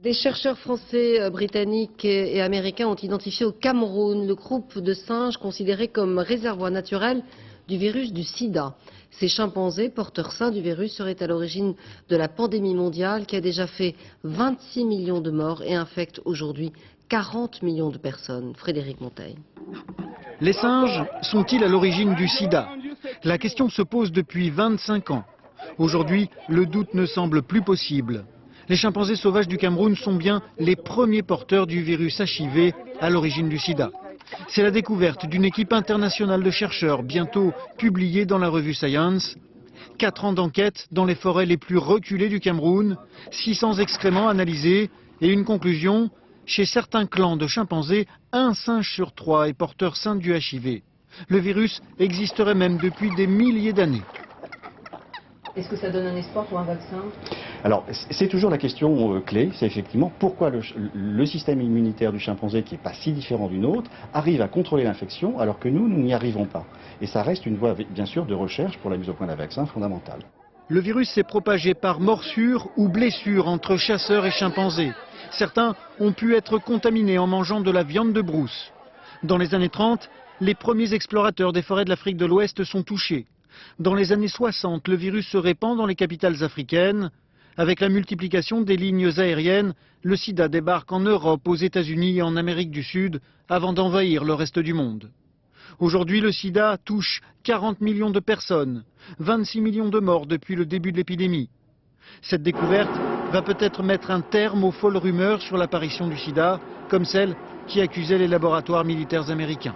Des chercheurs français, britanniques et américains ont identifié au Cameroun le groupe de singes considéré comme réservoir naturel du virus du sida. Ces chimpanzés porteurs sains du virus seraient à l'origine de la pandémie mondiale qui a déjà fait 26 millions de morts et infecte aujourd'hui 40 millions de personnes. Frédéric Monteil. Les singes sont-ils à l'origine du sida? La question se pose depuis 25 ans. Aujourd'hui, le doute ne semble plus possible. Les chimpanzés sauvages du Cameroun sont bien les premiers porteurs du virus HIV à l'origine du sida. C'est la découverte d'une équipe internationale de chercheurs, bientôt publiée dans la revue Science. 4 ans d'enquête dans les forêts les plus reculées du Cameroun, 600 excréments analysés et une conclusion: chez certains clans de chimpanzés, un singe sur 3 est porteur sain du HIV. Le virus existerait même depuis des milliers d'années. Est-ce que ça donne un espoir pour un vaccin? Alors, c'est toujours la question clé, c'est effectivement pourquoi le système immunitaire du chimpanzé, qui n'est pas si différent du nôtre, arrive à contrôler l'infection alors que nous n'y arrivons pas. Et ça reste une voie, bien sûr, de recherche pour la mise au point d'un vaccin fondamentale. Le virus s'est propagé par morsure ou blessure entre chasseurs et chimpanzés. Certains ont pu être contaminés en mangeant de la viande de brousse. Dans les années 30, les premiers explorateurs des forêts de l'Afrique de l'Ouest sont touchés. Dans les années 60, le virus se répand dans les capitales africaines. Avec la multiplication des lignes aériennes, le sida débarque en Europe, aux États-Unis et en Amérique du Sud avant d'envahir le reste du monde. Aujourd'hui, le sida touche 40 millions de personnes, 26 millions de morts depuis le début de l'épidémie. Cette découverte va peut-être mettre un terme aux folles rumeurs sur l'apparition du sida, comme celle qui accusait les laboratoires militaires américains.